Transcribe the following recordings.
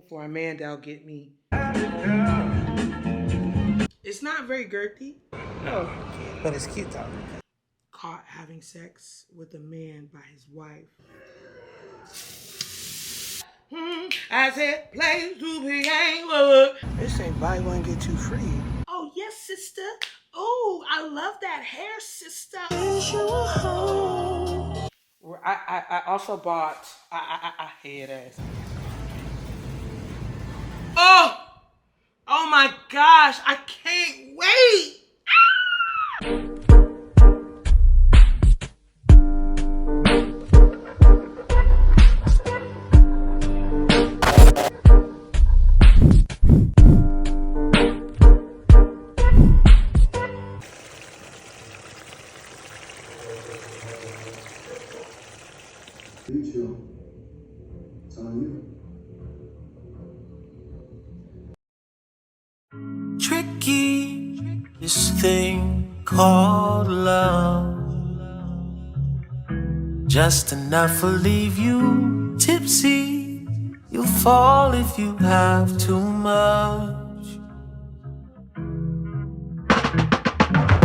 For a man that'll get me. It's not very girthy. No, but it's cute though. Caught having sex with a man by his wife. I said, place to be angry. This ain't buy one get two free. Oh yes, sister. Oh, I love that hair, sister. I also bought. I hate ass. Oh my gosh! I can't wait. It's on you. Tricky, this thing called love. Just enough will leave you tipsy. You'll fall if you have too much.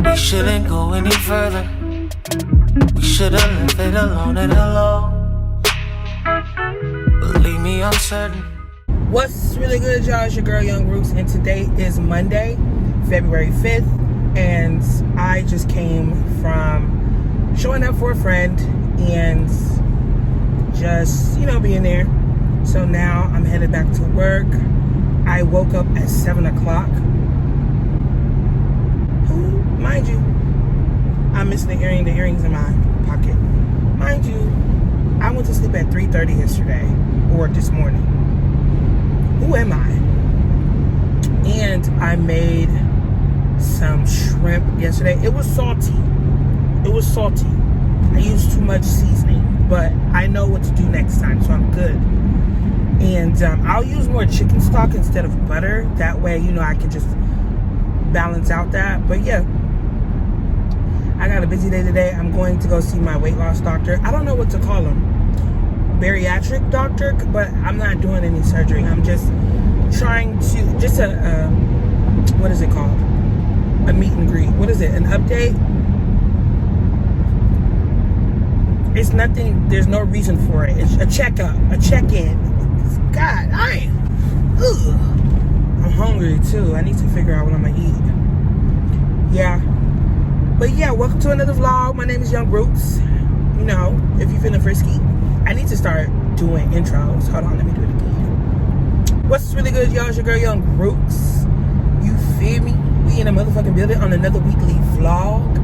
We shouldn't go any further. We should've left it alone and alone. Believe me, I'm certain. What's really good, y'all? It's your girl, Young Roots, and today is Monday, February 5th, and I just came from showing up for a friend and just, being there. So now I'm headed back to work. I woke up at 7 o'clock. Mind you, I'm missing the earring. The earring's in my pocket. Mind you, I went to sleep at 3:30 yesterday, or this morning. Who am I? And I made some shrimp yesterday. It was salty. I used too much seasoning, but I know what to do next time, so I'm good. And I'll use more chicken stock instead of butter. That way, I can just balance out that. But yeah, I got a busy day today. I'm going to go see my weight loss doctor. I don't know what to call him. Bariatric doctor, but I'm not doing any surgery. I'm just trying to, what is it called? A meet and greet. What is it? An update? It's nothing, there's no reason for it. It's a checkup, a check-in. God, I'm hungry too. I need to figure out what I'm gonna eat. Yeah. But yeah, welcome to another vlog. My name is Young Roots. If you're feeling frisky. I need to start doing intros. Hold on, let me do it again. What's really good, y'all? It's your girl, Young Roots. You feel me? We in a motherfucking building on another weekly vlog.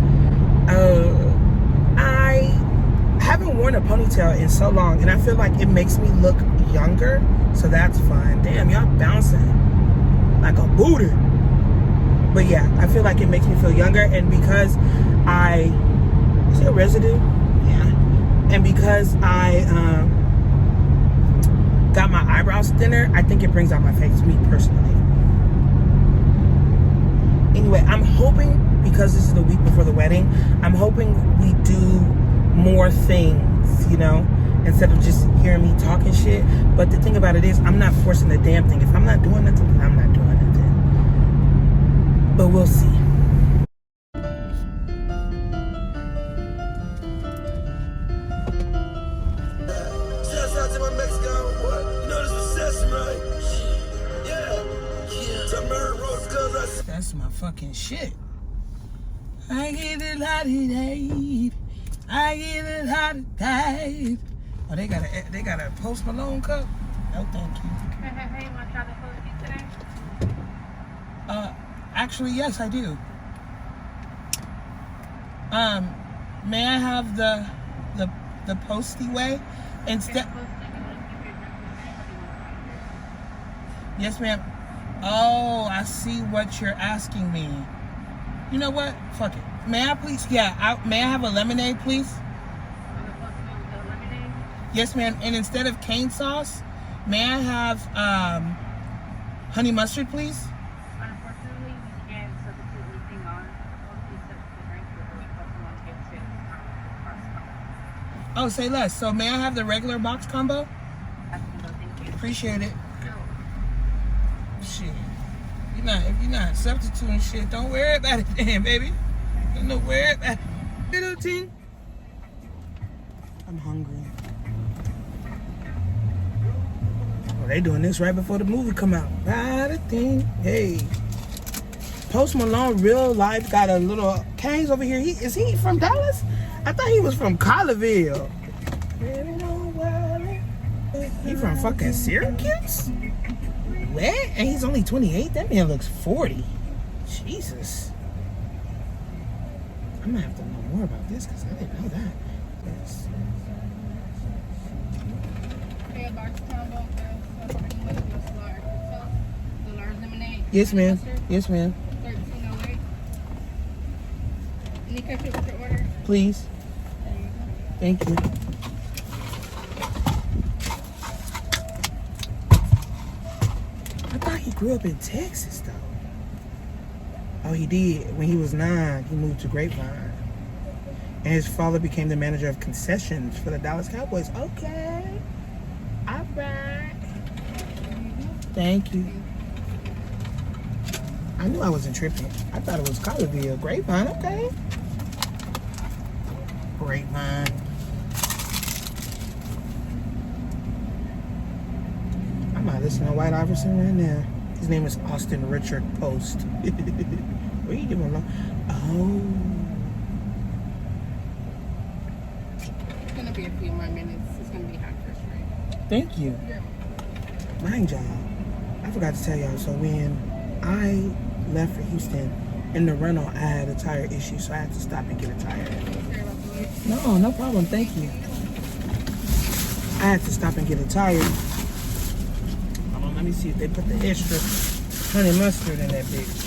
I haven't worn a ponytail in so long, and I feel like it makes me look younger, so that's fine. Damn, y'all bouncing like a booty. But yeah, I feel like it makes me feel younger, and because is there residue? Yeah. And because I got my eyebrows thinner, I think it brings out my face, me personally. Anyway, I'm hoping, because this is the week before the wedding, I'm hoping we do more things, instead of just hearing me talking shit. But the thing about it is, I'm not forcing the damn thing. If I'm not doing nothing, then I'm not doing nothing. But we'll see. That's my fucking shit. I get it hot today. I get it hot today. Oh, they got a Post Malone cup? No, thank you. Hey, you want to try the Philippines today? Actually, yes, I do. May I have the posty way instead? Yes, ma'am. Oh, I see what you're asking me. You know what? Fuck it. May I please? Yeah, may I have a lemonade, please? Yes, ma'am. And instead of cane sauce, may I have honey mustard, please? Unfortunately, we can't substitute anything on. Except the drink, but we also want to get to Oh, say less. So may I have the regular box combo? Thank you. Appreciate it. Shit. If you're not substituting shit, don't worry about it then, baby. Don't worry about it. Little thing. I'm hungry. Oh, they doing this right before the movie come out. Bada thing. Hey. Post Malone, real life, got a little Canes over here. Is he from Dallas? I thought he was from Collierville. He from fucking Syracuse? What? And he's only 28? That man looks 40. Jesus. I'm gonna have to know more about this because I didn't know that. Yes. Yes, ma'am. Yes, ma'am. 1308. Any ketchup with your order? Please. Thank you. I thought he grew up in Texas, though. Oh, he did. When he was 9, he moved to Grapevine. And his father became the manager of concessions for the Dallas Cowboys. Okay. All right. Thank you. I knew I wasn't tripping. I thought it was Collierville. Grapevine, okay. Grapevine. I might listen to White Iverson right now. His name is Austin Richard Post. Where you doing? Oh. It's going to be a few more minutes. It's going to be hot first, right? Thank you. Yeah. Mind y'all, I forgot to tell y'all. So when I left for Houston, in the rental, I had a tire issue, so I had to stop and get a tire. No, no problem. Thank you. I had to stop and get a tire. Hold on, let me see if they put the extra honey mustard in that bitch.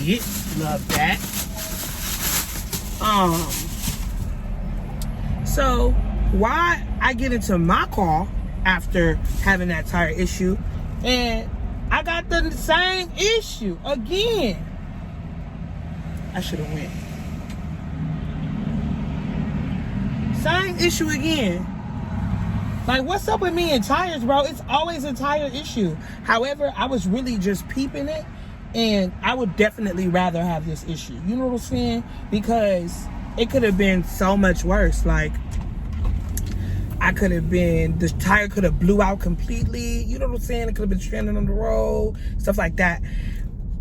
Yeah, love that. So why I get into my car after having that tire issue, and I got the same issue again. I should have went. Same issue again. Like, what's up with me and tires, bro? It's always a tire issue. However, I was really just peeping it, and I would definitely rather have this issue. You know what I'm saying? Because it could have been so much worse. Like, the tire could have blew out completely. You know what I'm saying? It could have been stranded on the road, stuff like that.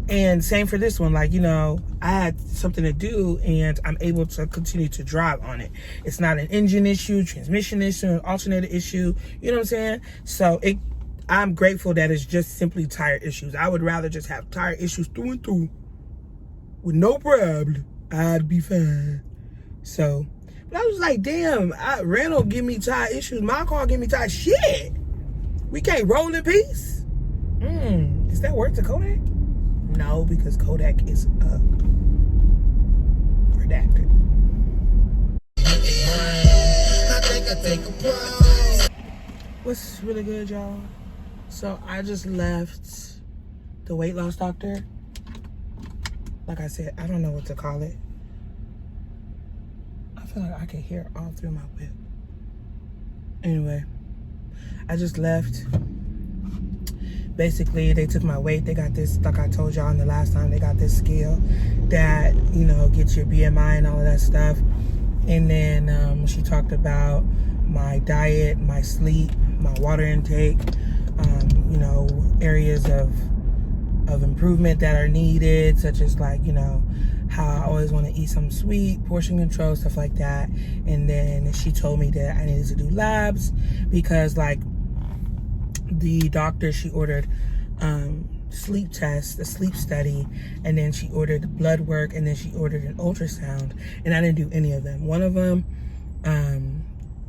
And same for this one. Like, you know, I had something to do and I'm able to continue to drive on it. It's not an engine issue, transmission issue, an alternator issue. You know what I'm saying? So I'm grateful that it's just simply tire issues. I would rather just have tire issues through and through with no problem. I'd be fine. So, but I was like, damn, rental give me tire issues. My car give me tire shit. We can't roll in peace. Is that worth to Kodak? No, because Kodak is redacted. What's really good, y'all? So I just left the weight loss doctor. Like I said, I don't know what to call it. I feel like I can hear all through my whip. Anyway, I just left. Basically, they took my weight. They got this, like I told y'all in the last time, they got this scale that, you know, gets your BMI and all of that stuff. And then she talked about my diet, my sleep, my water intake, you know, areas of improvement that are needed, such as, like, you know, how I always want to eat something sweet, portion control, stuff like that. And then she told me that I needed to do labs because, like, the doctor, she ordered sleep tests, a sleep study, and then she ordered blood work, and then she ordered an ultrasound, and I didn't do any of them. One of them,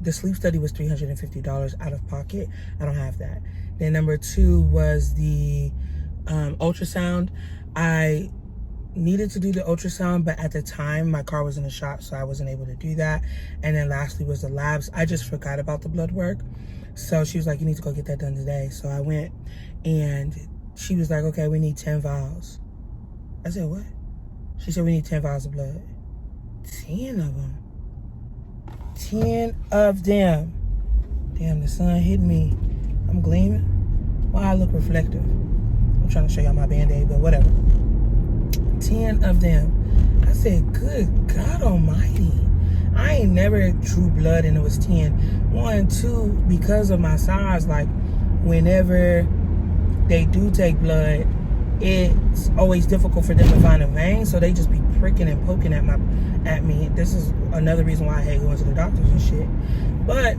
the sleep study was $350 out of pocket. I don't have that. Then number 2 was the ultrasound. I needed to do the ultrasound, but at the time my car was in the shop, so I wasn't able to do that. And then lastly was the labs. I just forgot about the blood work. So she was like, you need to go get that done today. So I went, and she was like, okay, we need 10 vials. I said, what? She said, we need 10 vials of blood. 10 of them. 10 of them. Damn, the sun hit me. I'm gleaming. Why I look reflective? I'm trying to show y'all my Band-Aid, but whatever. 10 of them. I said, good God almighty. I ain't never drew blood and it was 10. 1, 2, because of my size, like, whenever they do take blood, it's always difficult for them to find a vein, so they just be pricking and poking at me. This is another reason why I hate going to the doctors and shit. But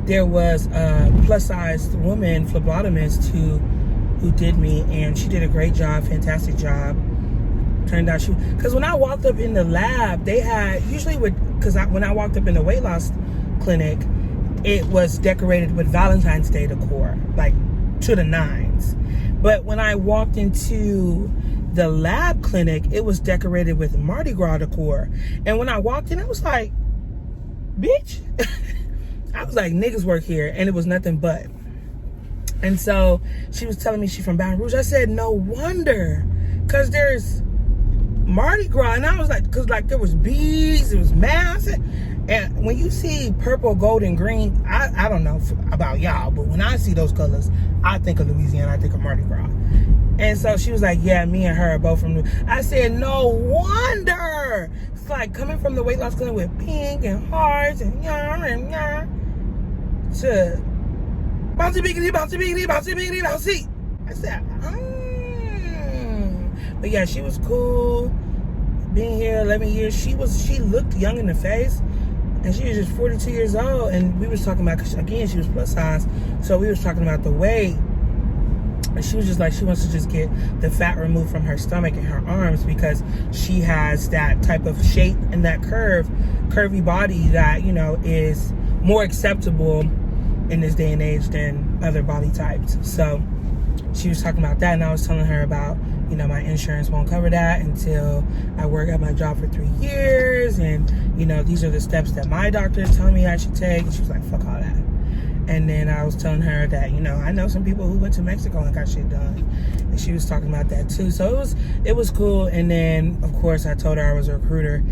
there was a plus-sized woman, phlebotomist, who did me, and she did a great job, fantastic job. Turned out because when I walked up in the lab, they had, when I walked up in the weight loss clinic, it was decorated with Valentine's Day decor, like to the nines. But when I walked into the lab clinic, it was decorated with Mardi Gras decor. And when I walked in, I was like, bitch. I was like, niggas work here, and it was nothing but. And so she was telling me she's from Baton Rouge. I said, no wonder, because there's Mardi Gras. And I was like, because like there was bees, there was masks. And when you see purple, gold, and green, I don't know about y'all, but when I see those colors, I think of Louisiana, I think of Mardi Gras. And so she was like, yeah, me and her are both from I said, no wonder. It's like coming from the weight loss clinic with pink and hearts and yah to bouncy biggity, bouncy biggity, bouncy biggity, bouncy. I said, But yeah, she was cool. Being here 11 years, she looked young in the face, and she was just 42 years old. And we was talking about, cause again, she was plus size, so we was talking about the weight. And she was just like, she wants to just get the fat removed from her stomach and her arms because she has that type of shape and that curvy body that, you know, is more acceptable in this day and age than other body types. So she was talking about that, and I was telling her about, you know, my insurance won't cover that until I work at my job for 3 years, and, you know, these are the steps that my doctor is telling me I should take. And she was like, fuck all that. And then I was telling her that, you know, I know some people who went to Mexico and got shit done, and she was talking about that too. So it was cool. And then, of course, I told her I was a recruiter,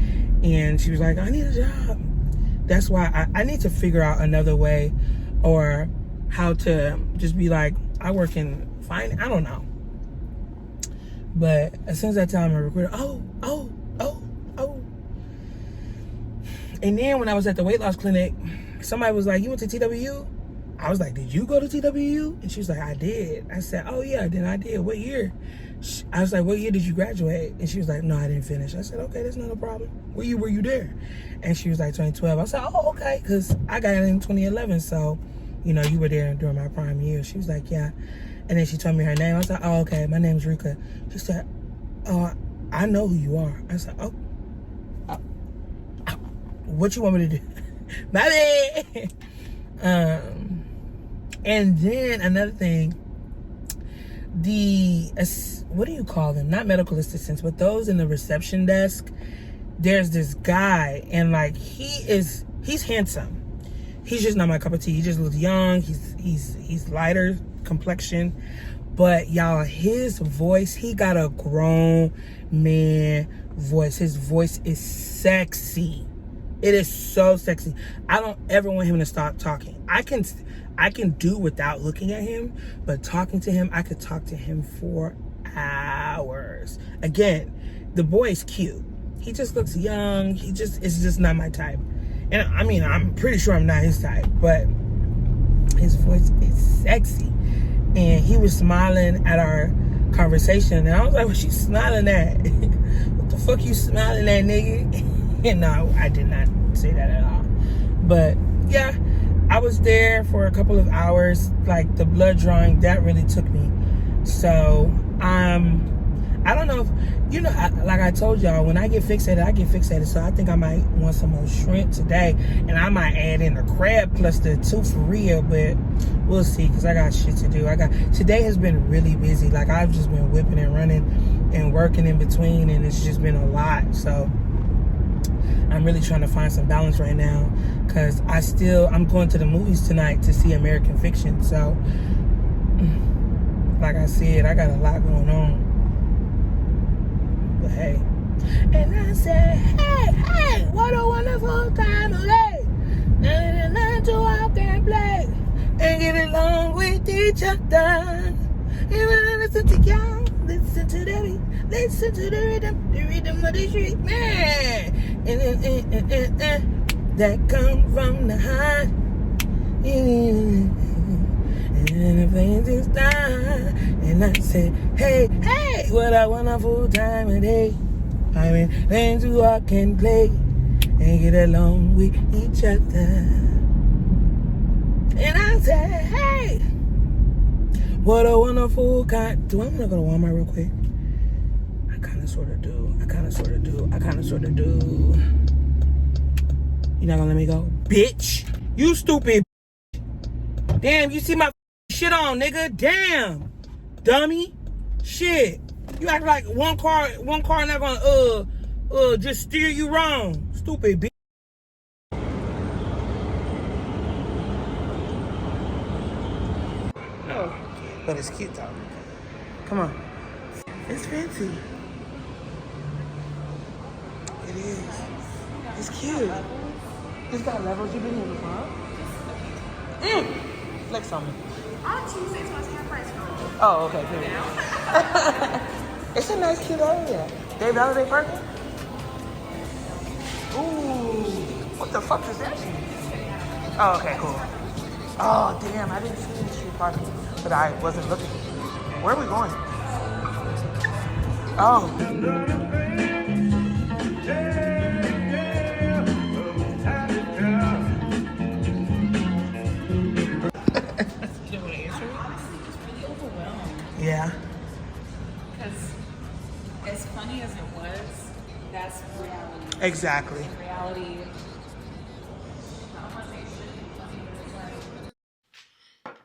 and she was like, I need a job. That's why I need to figure out another way, or how to just be like, I work in finance. I don't know. But as soon as I tell I'm a recruiter, oh. And then when I was at the weight loss clinic, somebody was like, you went to TWU? I was like, did you go to TWU? And she was like, I did. I said, oh yeah, then I did. What year? I was like, what year did you graduate? And she was like, no, I didn't finish. I said, okay, that's not a problem. What year were you there? And she was like, 2012. I said, oh, okay, because I got in 2011. So, you know, you were there during my prime year. She was like, yeah. And then she told me her name. I was like, oh, okay, my name's Rika. She said, oh, I know who you are. I said, oh, what you want me to do? My bad. And then another thing, what do you call them? Not medical assistants, but those in the reception desk. There's this guy, and like he's handsome. He's just not my cup of tea. He just looks young. He's lighter complexion, but y'all, his voice, he got a grown man voice. His voice is sexy. It is so sexy. I don't ever want him to stop talking. I can do without looking at him, but talking to him, I could talk to him for hours. Again, the boy's cute. He just looks young. It's just not my type. And I mean, I'm pretty sure I'm not his type, but his voice is sexy. And he was smiling at our conversation, and I was like, what you smiling at? What the fuck you smiling at, nigga? And no, I did not say that at all. But yeah, I was there for a couple of hours. Like the blood drawing, that really took me. So I don't know if, you know, like I told y'all, when I get fixated. So I think I might want some more shrimp today, and I might add in the crab cluster too for real, but we'll see, because I got shit to do. Today has been really busy. Like I've just been whipping and running and working in between, and it's just been a lot. So I'm really trying to find some balance right now, because I'm going to the movies tonight to see American Fiction. So like I said, I got a lot going on. But hey. And I said, hey, what a wonderful time of day. Nothing to walk and play and get along with each other. And I listen to y'all, listen to the beat, listen to the rhythm of the street, man. That come from the heart. And the flames is down. And I said, hey, hey, what a wonderful time of day. I mean, things who all can play and get along with each other. And I said, hey, what a wonderful kind. Do I want to go to Walmart real quick? I kind of sort of do. You not gonna let me go? Bitch. You stupid. Damn, you see my shit on, nigga. Damn. Dummy. Shit. You act like one car not gonna just steer you wrong. Stupid bitch. No. But it's cute though. Come on. It's fancy. It is. It's cute. It's got levels. You been here before? Flex on me. On Tuesday, so it's half price. Oh, okay. It's a nice, cute area. They validate parking? Ooh. What the fuck is that? Oh, okay, cool. Oh, damn. I didn't see any street parking, but I wasn't looking. Where are we going? Oh. Yeah. Because as funny as it was, that's reality. Exactly. In reality,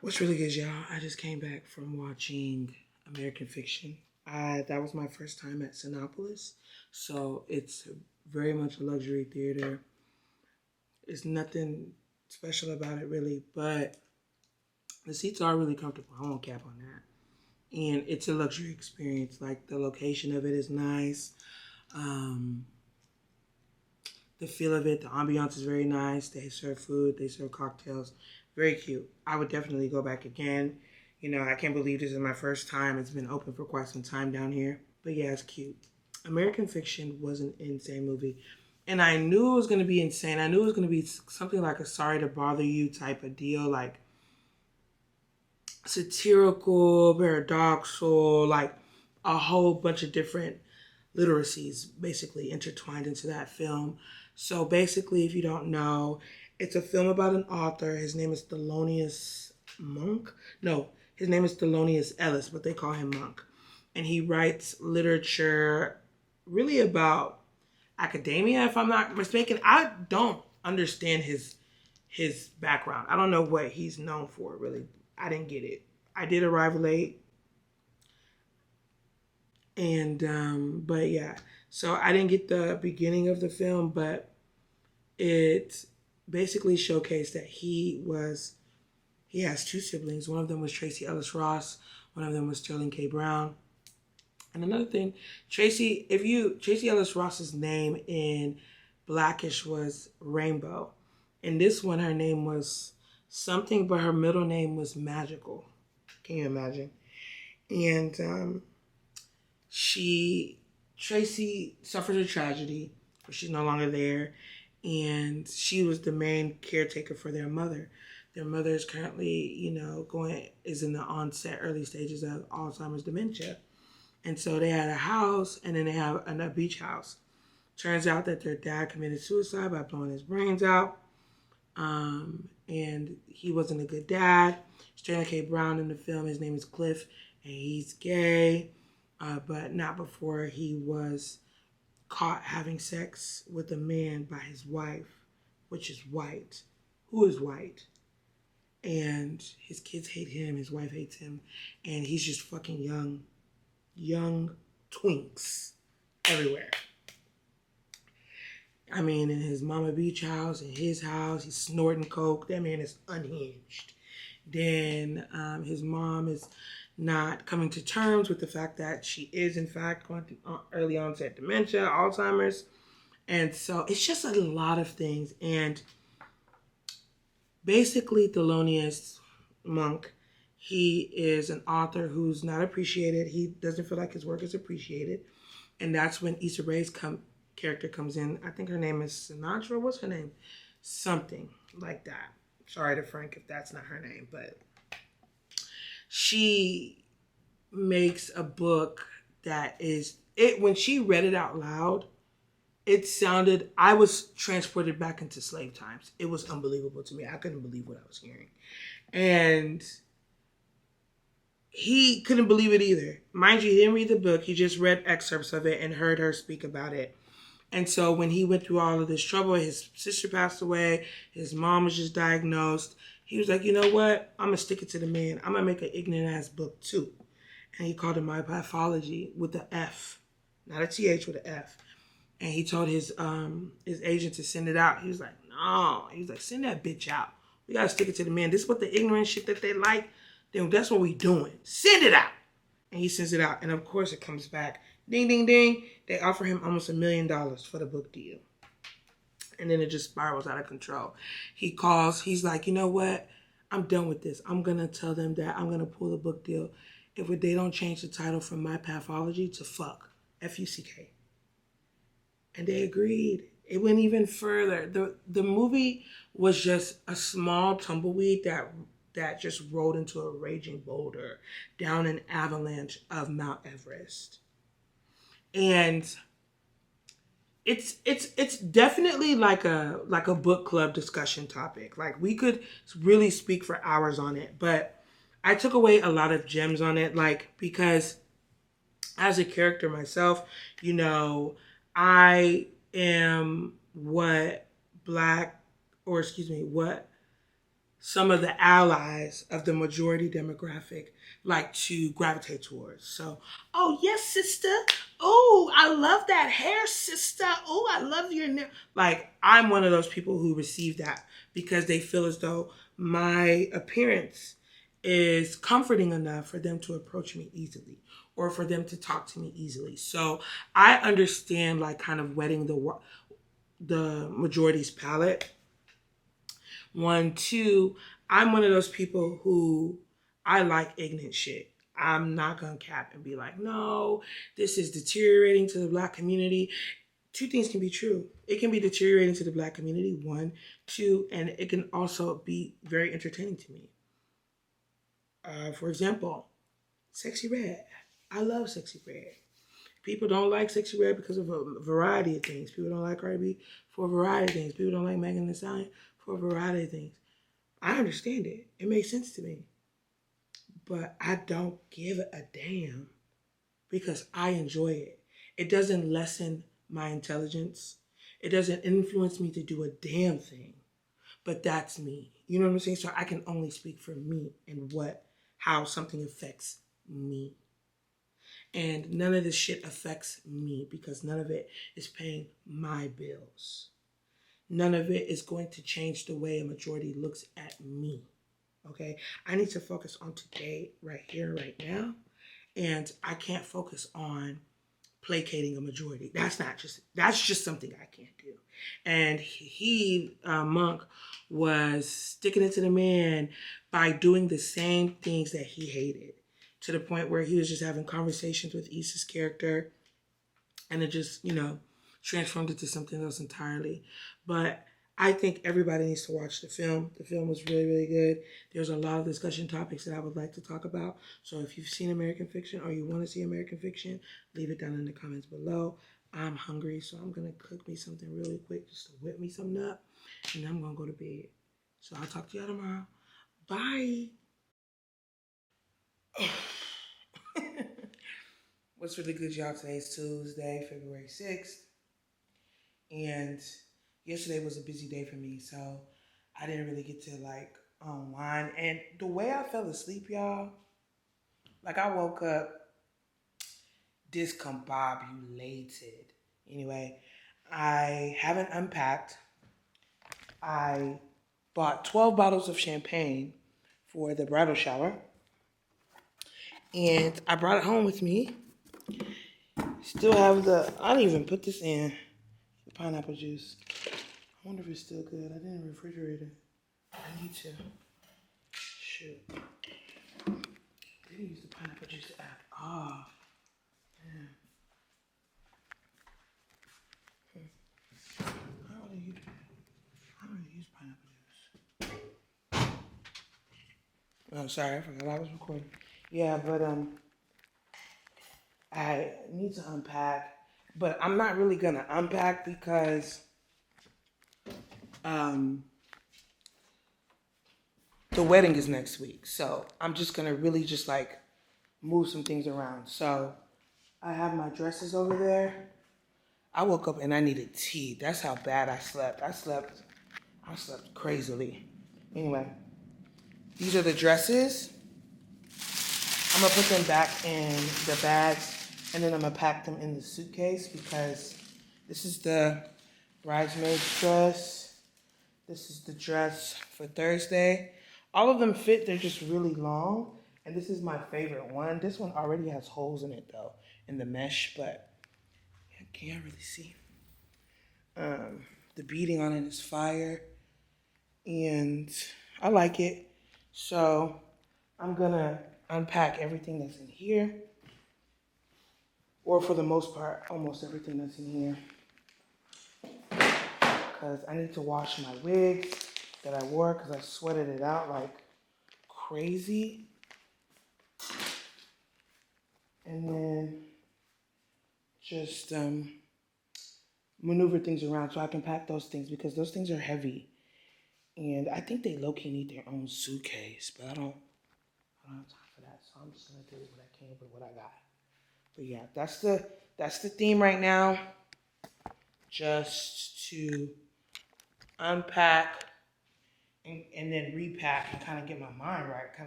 What's really good, y'all? I just came back from watching American Fiction. That was my first time at Cinepolis, so it's very much a luxury theater. There's nothing special about it really, but the seats are really comfortable. I won't cap on that. And it's a luxury experience. Like, the location of it is nice. The feel of it, the ambiance is very nice. They serve food, they serve cocktails. Very cute. I would definitely go back again. You know, I can't believe this is my first time. It's been open for quite some time down here. But yeah, it's cute. American Fiction was an insane movie. And I knew it was going to be insane. I knew it was going to be something like a Sorry to Bother You type of deal. Like, satirical, paradoxical, like a whole bunch of different literacies basically intertwined into that film. So basically, if you don't know, it's a film about an author. His name is Thelonious Monk. No, his name is Thelonious Ellis, but they call him Monk. And he writes literature really about academia, if I'm not mistaken. I don't understand his background. I don't know what he's known for, really. I didn't get it. I did arrive late. And, but yeah. So I didn't get the beginning of the film, but it basically showcased that he has two siblings. One of them was Tracy Ellis Ross. One of them was Sterling K. Brown. And another thing, Tracy Ellis Ross's name in Blackish was Rainbow. In this one, her name was something, but her middle name was Magical. Can you imagine? And Tracy suffered a tragedy, but she's no longer there. And she was the main caretaker for their mother. Their mother is currently, is in the early stages of Alzheimer's dementia. And so they had a house, and then they have a beach house. Turns out that their dad committed suicide by blowing his brains out. And he wasn't a good dad. Sterling K. Brown in the film, his name is Cliff, and he's gay, but not before he was caught having sex with a man by his wife, which is white, who is white. And his kids hate him, his wife hates him, and he's just fucking young twinks everywhere. I mean, in his mama beach house, in his house, he's snorting coke. That man is unhinged. Then his mom is not coming to terms with the fact that she is, in fact, going through early onset dementia, Alzheimer's. And so it's just a lot of things. And basically, Thelonious Monk, He is an author who's not appreciated. He doesn't feel like his work is appreciated. And that's when Issa Rae's character comes in. I think her name is Sinatra. What's her name? Something like that. Sorry to Frank if that's not her name, but she makes a book that is it. When she read it out loud, it sounded, I was transported back into slave times. It was unbelievable to me. I couldn't believe what I was hearing. And he couldn't believe it either. Mind you, he didn't read the book. He just read excerpts of it and heard her speak about it. And so when he went through all of this trouble, his sister passed away, his mom was just diagnosed. He was like, you know what? I'm going to stick it to the man. I'm going to make an ignorant ass book too. And he called it My Pathology with the F, not a TH, with an F. And he told his agent to send it out. He was like, no. He was like, send that bitch out. We got to stick it to the man. This is what the ignorant shit that they like. Then that's what we doing. Send it out. And he sends it out. And of course it comes back. Ding, ding, ding. They offer him almost $1 million for the book deal. And then it just spirals out of control. He calls. He's like, you know what? I'm done with this. I'm going to tell them that I'm going to pull the book deal if they don't change the title from My Pathology to Fuck. F-U-C-K. And they agreed. It went even further. The movie was just a small tumbleweed that just rolled into a raging boulder down an avalanche of Mount Everest. And it's definitely like a book club discussion topic. Like we could really speak for hours on it, but I took away a lot of gems on it, like because as a character myself, you know, I am what some of the allies of the majority demographic like to gravitate towards. So, oh yes, sister. Oh, I love that hair, sister. Oh, I love your nail. Like, I'm one of those people who receive that because they feel as though my appearance is comforting enough for them to approach me easily or for them to talk to me easily. So I understand like kind of wetting the majority's palate. 1, 2, I'm one of those people who I like ignorant shit. I'm not gonna cap and be like, no, this is deteriorating to the Black community. 2 things can be true. It can be deteriorating to the Black community, 1, 2, and it can also be very entertaining to me. For example, Sexy Red. I love Sexy Red. People don't like Sexy Red because of a variety of things. People don't like Cardi B for a variety of things. People don't like Megan Thee Stallion for a variety of things. I understand it. It makes sense to me. But I don't give a damn because I enjoy it. It doesn't lessen my intelligence. It doesn't influence me to do a damn thing. But that's me. You know what I'm saying? So I can only speak for me and how something affects me. And none of this shit affects me because none of it is paying my bills. None of it is going to change the way a majority looks at me. Okay? I need to focus on today, right here, right now. And I can't focus on placating a majority. That's just something I can't do. And Monk, was sticking it to the man by doing the same things that he hated, to the point where he was just having conversations with Issa's character and it just, transformed it to something else entirely. But I think everybody needs to watch the film. The film was really, really good. There's a lot of discussion topics that I would like to talk about. So if you've seen American Fiction or you want to see American Fiction, leave it down in the comments below. I'm hungry, so I'm going to cook me something really quick just to whip me something up. And then I'm going to go to bed. So I'll talk to y'all tomorrow. Bye. What's really good, y'all? Today's Tuesday, February 6th. And yesterday was a busy day for me, so I didn't really get to unwind. And the way I fell asleep, y'all, I woke up discombobulated. Anyway, I haven't unpacked. I bought 12 bottles of champagne for the bridal shower. And I brought it home with me. Still have I didn't even put this in. The pineapple juice. I wonder if it's still good. I didn't refrigerate it. I need to. Shoot. didn't use the pineapple juice app. Oh, man. I don't really use pineapple juice. Oh, sorry, I forgot I was recording. Yeah, but I need to unpack, but I'm not really gonna unpack because the wedding is next week. So I'm just gonna really just like move some things around. So I have my dresses over there. I woke up and I needed tea. That's how bad I slept. I slept crazily. Anyway, these are the dresses. I'm gonna put them back in the bags and then I'm gonna pack them in the suitcase because this is the bridesmaid's dress. This is the dress for Thursday. All of them fit, they're just really long. And this is my favorite one. This one already has holes in it though, in the mesh, but I can't really see. The beading on it is fire. And I like it. So I'm gonna unpack everything that's in here. Or for the most part, almost everything that's in here. Because I need to wash my wigs that I wore because I sweated it out like crazy. And then just maneuver things around so I can pack those things because those things are heavy. And I think they low-key need their own suitcase, but I don't have time for that. So I'm just gonna do what I can with what I got. But yeah, that's the theme right now. Just to unpack and then repack and kind of get my mind right. I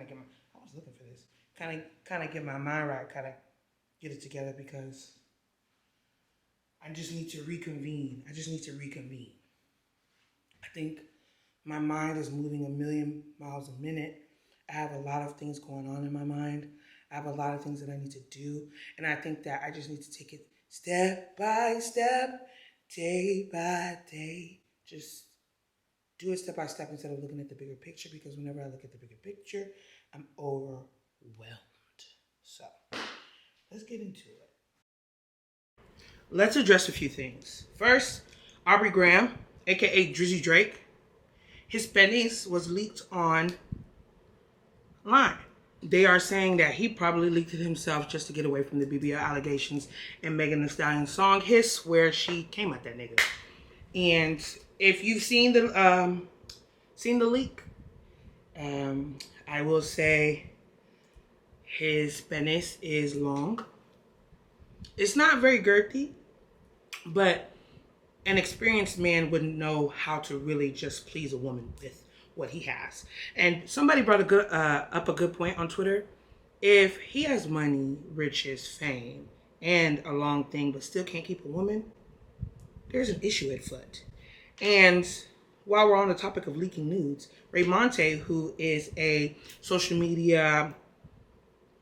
was looking for this. Kind of get my mind right. Kind of get it together because I just need to reconvene. I think my mind is moving 1,000,000 miles a minute. I have a lot of things going on in my mind. I have a lot of things that I need to do. And I think that I just need to take it step by step, day by day. Just do it step by step instead of looking at the bigger picture because whenever I look at the bigger picture, I'm overwhelmed. So let's get into it. Let's address a few things. First, Aubrey Graham, aka Drizzy Drake, his pennies was leaked online. They are saying that he probably leaked it himself just to get away from the BBL allegations and Megan Thee Stallion's song Hiss, where she came at that nigga. And if you've seen the leak, I will say his penis is long. It's not very girthy, but an experienced man wouldn't know how to really just please a woman with what he has. And somebody brought up a good point on Twitter. If he has money, riches, fame, and a long thing, but still can't keep a woman, there's an issue at foot. And while we're on the topic of leaking nudes, Ray Monte, who is a social media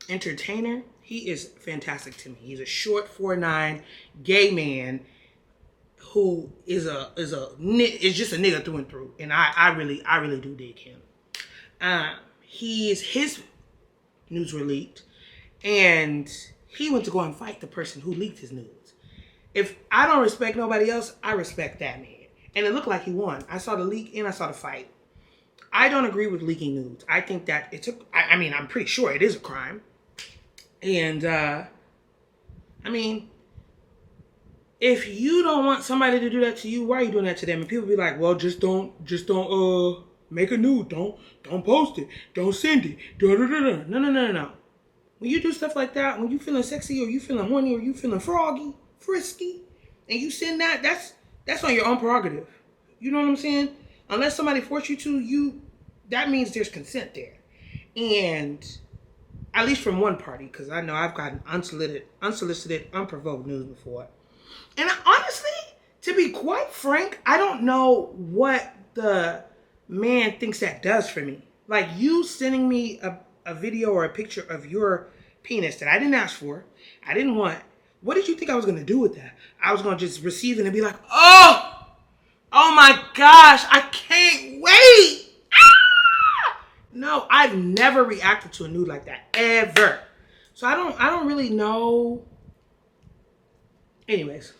entertainer, he is fantastic to me. He's a short 4'9" gay man who is just a nigga through and through, and I really do dig him. His nudes were leaked, and he went to go and fight the person who leaked his nudes. If I don't respect nobody else, I respect that man, and it looked like he won. I saw the leak and I saw the fight. I don't agree with leaking nudes. I think that I'm pretty sure it is a crime, and if you don't want somebody to do that to you, why are you doing that to them? And people be like, well, just don't make a nude. Don't post it. Don't send it. No. When you do stuff like that, when you feeling sexy or you feeling horny or you feeling froggy, frisky, and you send that, that's on your own prerogative. You know what I'm saying? Unless somebody forced you to, that means there's consent there. And at least from one party, because I know I've gotten unsolicited, unprovoked news before. And honestly, to be quite frank, I don't know what the man thinks that does for me. Like, you sending me a video or a picture of your penis that I didn't ask for, I didn't want. What did you think I was going to do with that? I was going to just receive it and be like, oh my gosh, I can't wait. Ah! No, I've never reacted to a nude like that ever. So I don't really know. Anyways,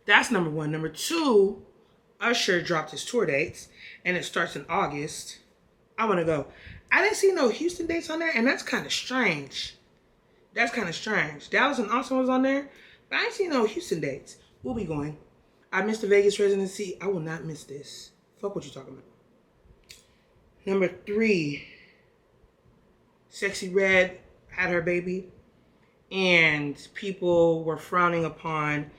that's number one. Number two, Usher dropped his tour dates, and it starts in August. I want to go. I didn't see no Houston dates on there, and that's kind of strange. Dallas and Austin was on there, but I ain't seen no Houston dates. We'll be going. I missed the Vegas residency. I will not miss this. Fuck what you talking about. Number three, Sexy Red had her baby, and people were frowning upon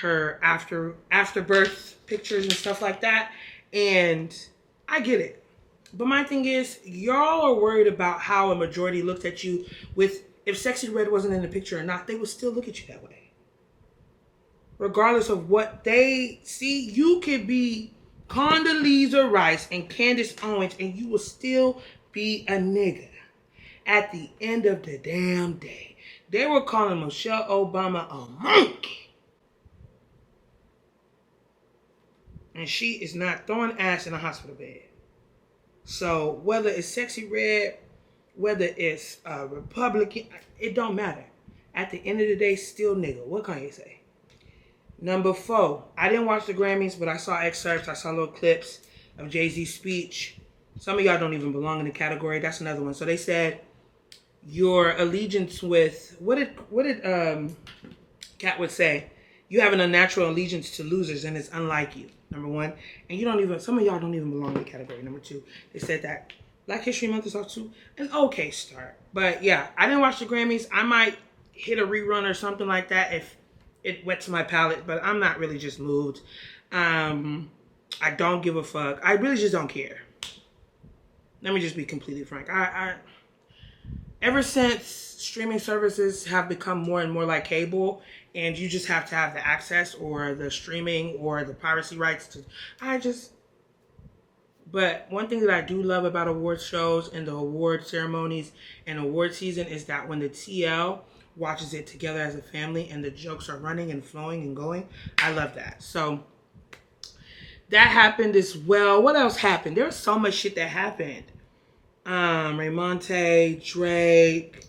her afterbirth pictures and stuff like that. And I get it. But my thing is, y'all are worried about how a majority looked at you with, if Sexy Red wasn't in the picture or not, they would still look at you that way. Regardless of what they see, you could be Condoleezza Rice and Candace Owens, and you will still be a nigga. At the end of the damn day, they were calling Michelle Obama a monkey. And she is not throwing ass in a hospital bed. So whether it's Sexy Red, whether it's a Republican, it don't matter. At the end of the day, still nigga. What can you say? Number four, I didn't watch the Grammys, but I saw excerpts, I saw little clips of Jay-Z's speech. Some of y'all don't even belong in the category. That's another one. So they said your allegiance with, what did Cat would say? You have an unnatural allegiance to losers, and it's unlike you. Number one. And you don't even, some of y'all don't even belong in the category. Number two, they said that Black History Month is off to an okay start. But yeah, I didn't watch the Grammys. I might hit a rerun or something like that if it wets my palate, but I'm not really just moved. I don't give a fuck. I really just don't care. Let me just be completely frank. I ever since streaming services have become more and more like cable, and you just have to have the access or the streaming or the piracy rights to, but one thing that I do love about award shows and the award ceremonies and award season is that when the TL watches it together as a family and the jokes are running and flowing and going, I love that. So that happened as well. What else happened? There was so much shit that happened. Raymonte, Drake.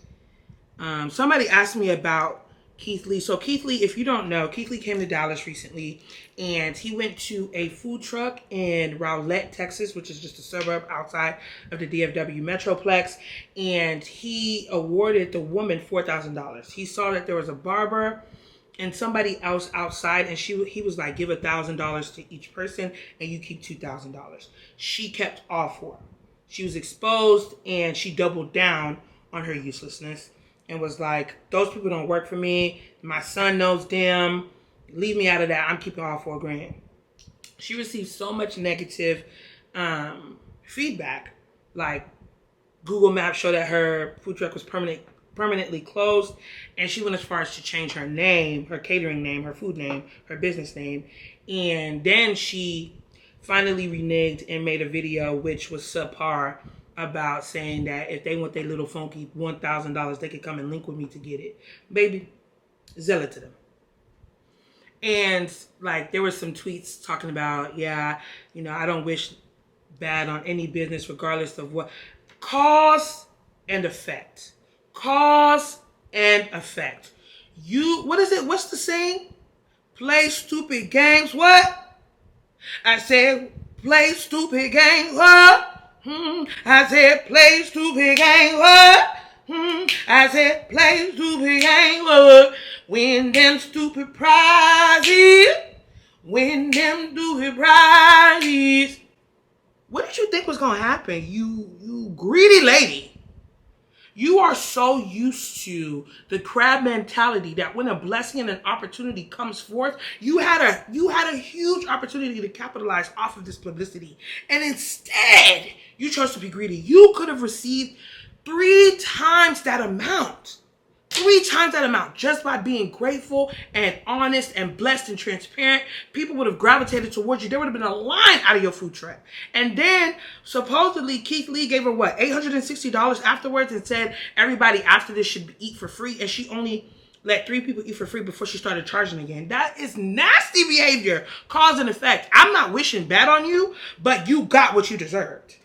Somebody asked me about Keith Lee. So Keith Lee, if you don't know, Keith Lee came to Dallas recently, and he went to a food truck in Rowlett, Texas, which is just a suburb outside of the DFW Metroplex, and he awarded the woman $4,000. He saw that there was a barber and somebody else outside, and he was like, give $1,000 to each person, and you keep $2,000. She kept all four. She was exposed, and she doubled down on her uselessness and was like, those people don't work for me. My son knows them. Leave me out of that. I'm keeping all $4,000. She received so much negative feedback. Like, Google Maps showed that her food truck was permanently closed, and she went as far as to change her name, her catering name, her food name, her business name. And then she finally reneged and made a video which was subpar about saying that if they want their little funky $1,000, they could come and link with me to get it. Baby, sell it to them. And like, there were some tweets talking about, yeah, you know, I don't wish bad on any business regardless of what. Cause and effect. Cause and effect. What is it? What's the saying? Play stupid games. What? I said, play stupid games. What? I said, play stupid games. What? I said, play stupid games. What? Win them stupid prizes. Win them stupid prizes. What did you think was going to happen, you greedy lady? You are so used to the crab mentality that when a blessing and an opportunity comes forth, you had a huge opportunity to capitalize off of this publicity. And instead, you chose to be greedy. You could have received 3 times that amount. 3 times that amount just by being grateful and honest and blessed and transparent. People would have gravitated towards you. There would have been a line out of your food truck. And then supposedly Keith Lee gave her what, $860 afterwards, and said everybody after this should eat for free. And she only let 3 people eat for free before she started charging again. That is nasty behavior. Cause and effect. I'm not wishing bad on you, but you got what you deserved.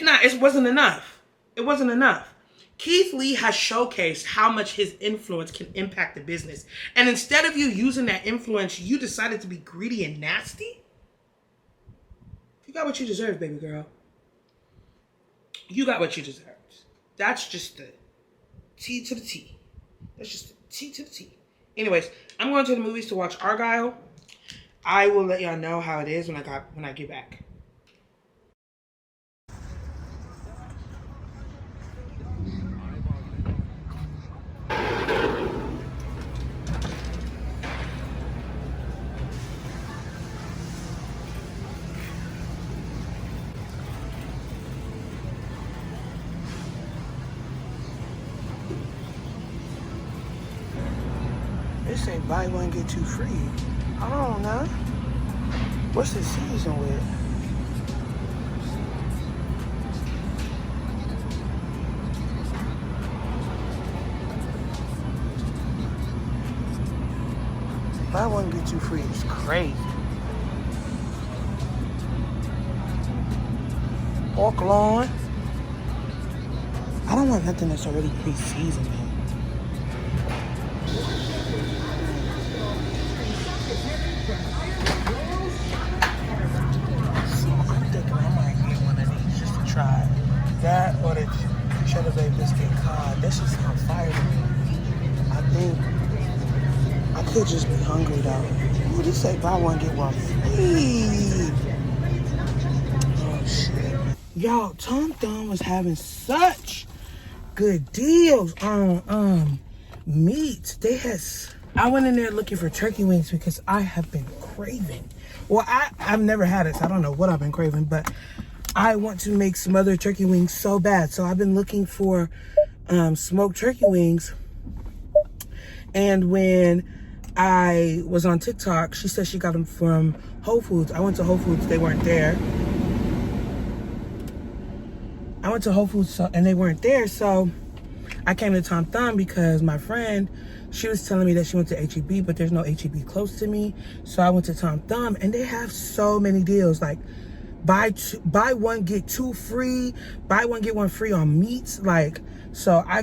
it wasn't enough. It wasn't enough. Keith Lee has showcased how much his influence can impact the business. And instead of you using that influence, you decided to be greedy and nasty? You got what you deserve, baby girl. You got what you deserved. That's just the T to the T. That's just the T to the T. Anyways, I'm going to the movies to watch Argylle. I will let y'all know how it is when I get back. They say buy one, get two free. Hold on now. What's the season with? Buy one, get two free. It's crazy. Pork loin. I don't want nothing that's already pre-seasoned, man. Try that or the cheddar bay biscuit cod. That shit sounds fire to me. I think I could just be hungry though. Ooh, this say buy one get one free. Oh shit. Y'all, Tom Thumb was having such good deals on meat. I went in there looking for turkey wings because I have been craving. Well, I've never had it, so I don't know what I've been craving, but I want to make some other turkey wings so bad. So I've been looking for smoked turkey wings. And when I was on TikTok, she said she got them from Whole Foods. I went to Whole Foods, they weren't there. I went to Whole Foods and they weren't there. So I came to Tom Thumb because my friend, she was telling me that she went to H-E-B, but there's no H-E-B close to me. So I went to Tom Thumb and they have so many deals. Like, buy one get two free, buy one get one free on meats. Like, so I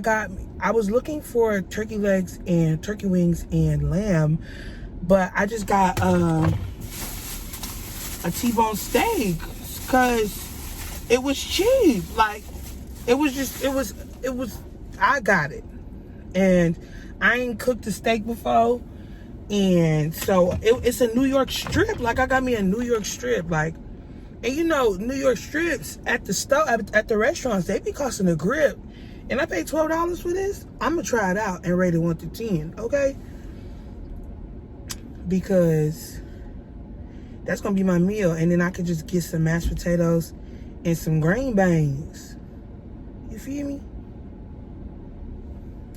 was looking for turkey legs and turkey wings and lamb, but I just got a T-bone steak because it was cheap. Like, I got it, and I ain't cooked a steak before, and so it's a New York strip. Like, I got me a New York strip, like. And you know, New York strips at the restaurants, they be costing a grip. And I paid $12 for this. I'm gonna try it out and rate it 1 to 10, okay? Because that's gonna be my meal. And then I could just get some mashed potatoes and some green beans. You feel me?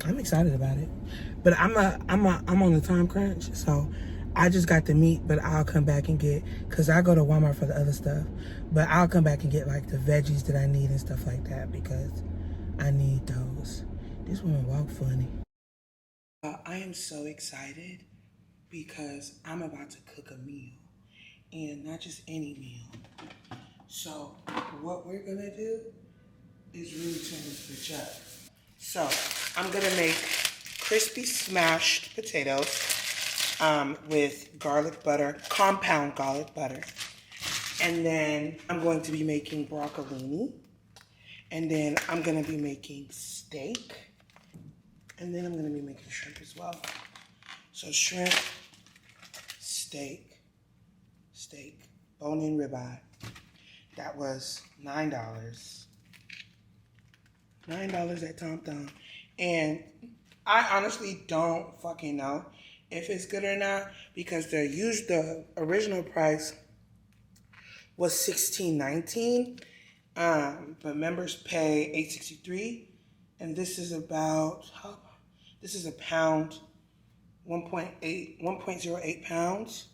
I'm excited about it. But I'm on the time crunch, so I just got the meat, but I'll come back and get, because I go to Walmart for the other stuff, but I'll come back and get like the veggies that I need and stuff like that because I need those. This woman walk funny. I am so excited because I'm about to cook a meal, and not just any meal. So what we're gonna do is really turn this bitch up. So I'm gonna make crispy smashed potatoes with garlic butter, compound garlic butter. And then I'm going to be making broccolini. And then I'm gonna be making steak. And then I'm gonna be making shrimp as well. So shrimp, steak, bone-in ribeye. That was $9. $9 at Tom Thumb. And I honestly don't fucking know if it's good or not, because the original price was $16.19, but members pay $8.63, and this is a pound, 1.08 pounds.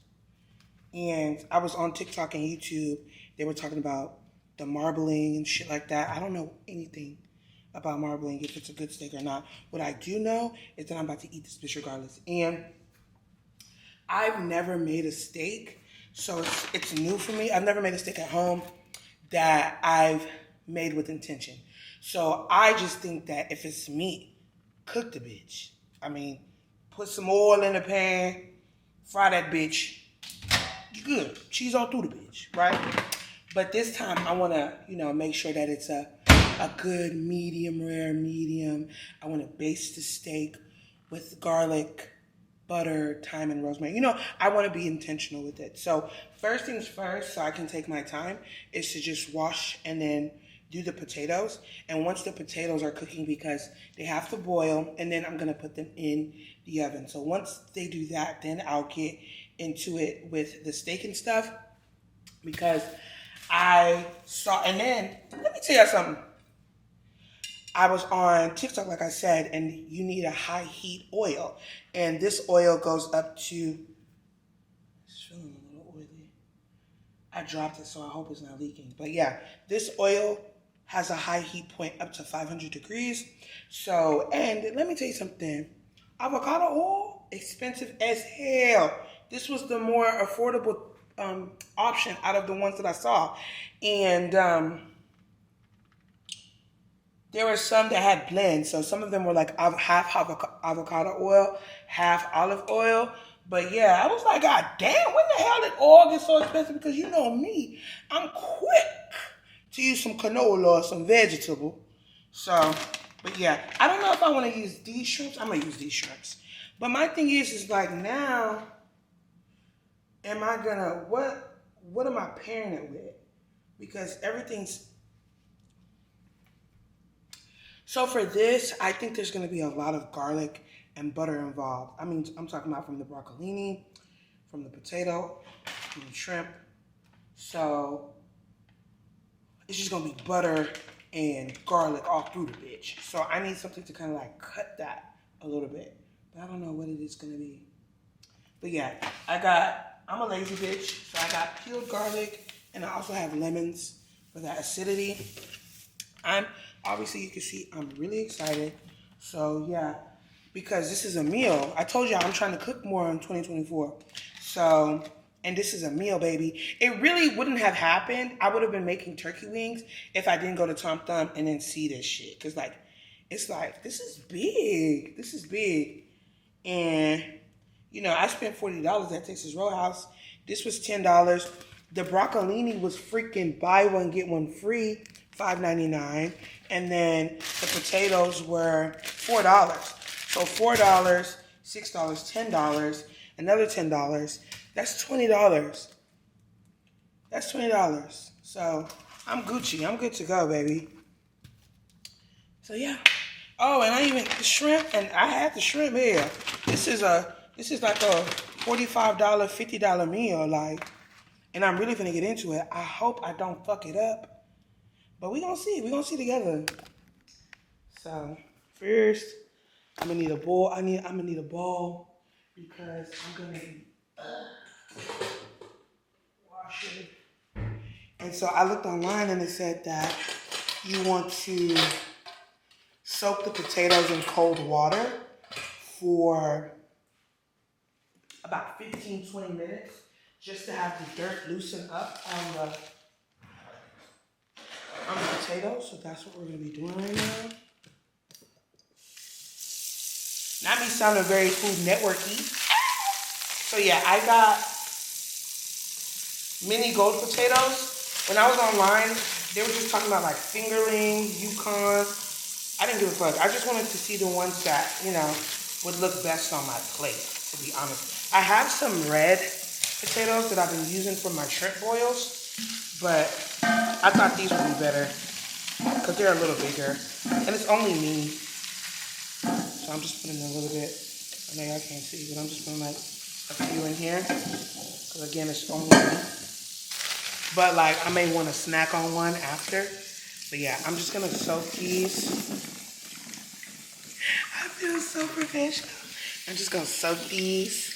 And I was on TikTok and YouTube. They were talking about the marbling and shit like that. I don't know anything about marbling, if it's a good steak or not. What I do know is that I'm about to eat this bitch regardless. And I've never made a steak, so it's new for me. I've never made a steak at home that I've made with intention. So I just think that if it's meat, cook the bitch. I mean, put some oil in the pan, fry that bitch. You good. Cheese all through the bitch, right? But this time I want to, make sure that it's a good medium rare medium. I want to baste the steak with garlic, butter, thyme, and rosemary. I want to be intentional with it. So first things first, so I can take my time, is to just wash and then do the potatoes. And once the potatoes are cooking, because they have to boil, and then I'm going to put them in the oven. So once they do that, then I'll get into it with the steak and stuff, because I saw, and then let me tell you something. I was on TikTok, like I said, and you need a high heat oil. And this oil goes up to, it's feeling a little oily. I dropped it, so I hope it's not leaking. But yeah, this oil has a high heat point up to 500 degrees. So, and let me tell you something. Avocado oil, expensive as hell. This was the more affordable option out of the ones that I saw. And there were some that had blends. So some of them were like half avocado oil, half olive oil. But yeah, I was like, God damn, when the hell did oil get so expensive? Because you know me, I'm quick to use some canola or some vegetable. So, but yeah, I don't know if I want to use these shrimps. I'm going to use these shrimps. But my thing is like now, am I going to, what am I pairing it with? Because everything's, so for this, I think there's going to be a lot of garlic and butter involved. I mean, I'm talking about from the broccolini, from the potato, from the shrimp. So it's just going to be butter and garlic all through the bitch. So I need something to kind of like cut that a little bit. But I don't know what it is going to be. But yeah, I'm a lazy bitch. So I got peeled garlic, and I also have lemons for that acidity. Obviously, you can see I'm really excited. So, yeah, because this is a meal. I told you I'm trying to cook more in 2024. So, and this is a meal, baby. It really wouldn't have happened. I would have been making turkey wings if I didn't go to Tom Thumb and then see this shit. Because, it's like, this is big. This is big. And, I spent $40 at Texas Roadhouse. This was $10. The broccolini was freaking buy one, get one free. $5.99, and then the potatoes were $4. So $4, $6, $10, another $10. That's $20. That's $20. So I'm Gucci. I'm good to go, baby. So yeah. Oh, and the shrimp, and I had the shrimp here. This is like a $45, $50 meal, and I'm really gonna get into it. I hope I don't fuck it up. But we gonna see. We gonna see together. So first, I'm gonna need a bowl. I'm gonna need a bowl because I'm gonna wash it. And so I looked online and it said that you want to soak the potatoes in cold water for about 15-20 minutes, just to have the dirt loosen up on the potatoes. So that's what we're going to be doing right now. Not me sounding very Food Network-y. So yeah, I got mini gold potatoes. When I was online, they were just talking about like fingerlings, Yukons. I didn't give a fuck. I just wanted to see the ones that, would look best on my plate, to be honest. I have some red potatoes that I've been using for my shrimp boils, but I thought these would be better because they're a little bigger, and it's only me. So I'm just putting a little bit. I know y'all can't see, but I'm just putting like a few in here because again, it's only me. But I may want to snack on one after. But yeah, I'm just gonna soak these. I feel so professional. I'm just gonna soak these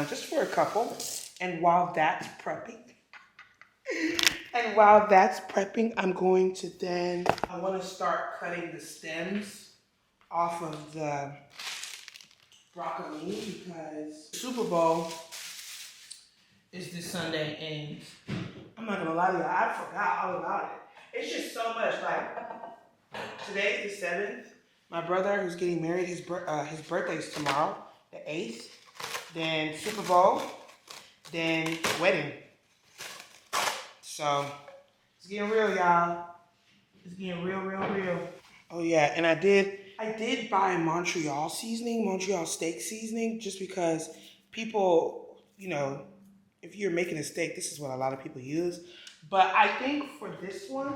just for a couple. And while that's prepping, I'm going to then, I want to start cutting the stems off of the broccoli because the Super Bowl is this Sunday, and I'm not gonna lie to you, I forgot all about it. It's just so much. Like, today's the 7th. My brother who's getting married, his birthday's tomorrow, the 8th. Then Super Bowl. Then wedding. So, it's getting real, y'all. It's getting real, real, real. Oh yeah, and I did buy Montreal seasoning, Montreal steak seasoning, just because people, if you're making a steak, this is what a lot of people use. But I think for this one,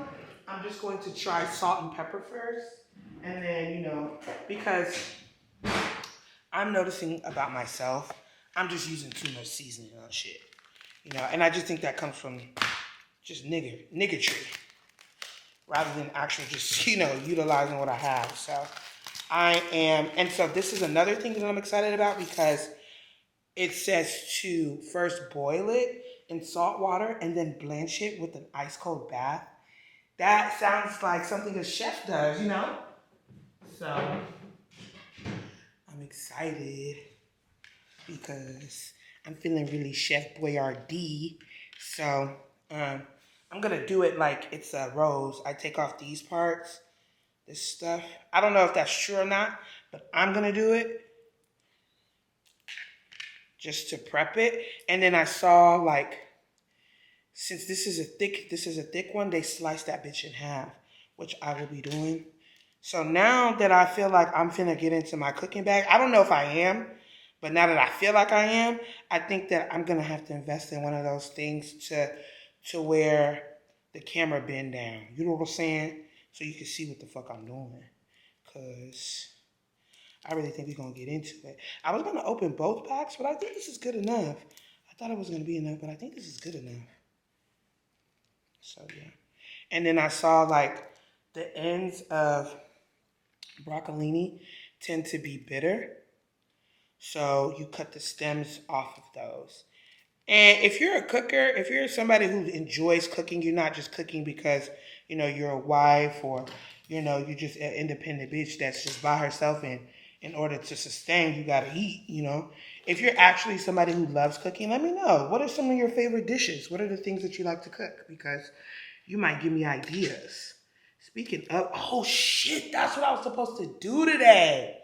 I'm just going to try salt and pepper first. And then, because I'm noticing about myself, I'm just using too much seasoning on shit. And I just think that comes from just niggatry. Rather than actually just, utilizing what I have. So and so this is another thing that I'm excited about because it says to first boil it in salt water and then blanch it with an ice cold bath. That sounds like something a chef does, So I'm excited because I'm feeling really Chef Boyardee. So, I'm gonna do it like it's a rose. I take off these parts, this stuff. I don't know if that's true or not, but I'm gonna do it just to prep it. And then I saw like, since this is a thick one, they slice that bitch in half, which I will be doing. So now that I feel like I'm finna get into my cooking bag, I don't know if I am, but now that I feel like I am, I think that I'm gonna have to invest in one of those things to where the camera bend down. You know what I'm saying? So you can see what the fuck I'm doing. Cause I really think we're gonna get into it. I was gonna open both packs, but I think this is good enough. I thought it was gonna be enough, but I think this is good enough. So yeah. And then I saw like the ends of broccolini tend to be bitter. So you cut the stems off of those. And if you're a cooker, if you're somebody who enjoys cooking, you're not just cooking because, you're a wife or, you're just an independent bitch that's just by herself and in order to sustain, you gotta eat, If you're actually somebody who loves cooking, let me know. What are some of your favorite dishes? What are the things that you like to cook? Because you might give me ideas. Speaking of, oh shit, that's what I was supposed to do today.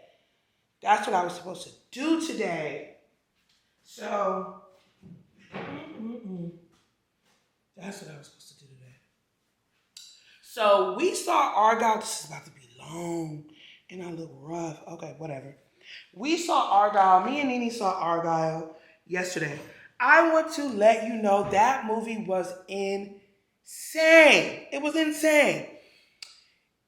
That's what I was supposed to do today. So... That's what I was supposed to do today. So we saw Argylle. This is about to be long and I look rough. Okay, whatever. We saw Argylle. Me and Nene saw Argylle yesterday. I want to let you know that movie was insane. It was insane.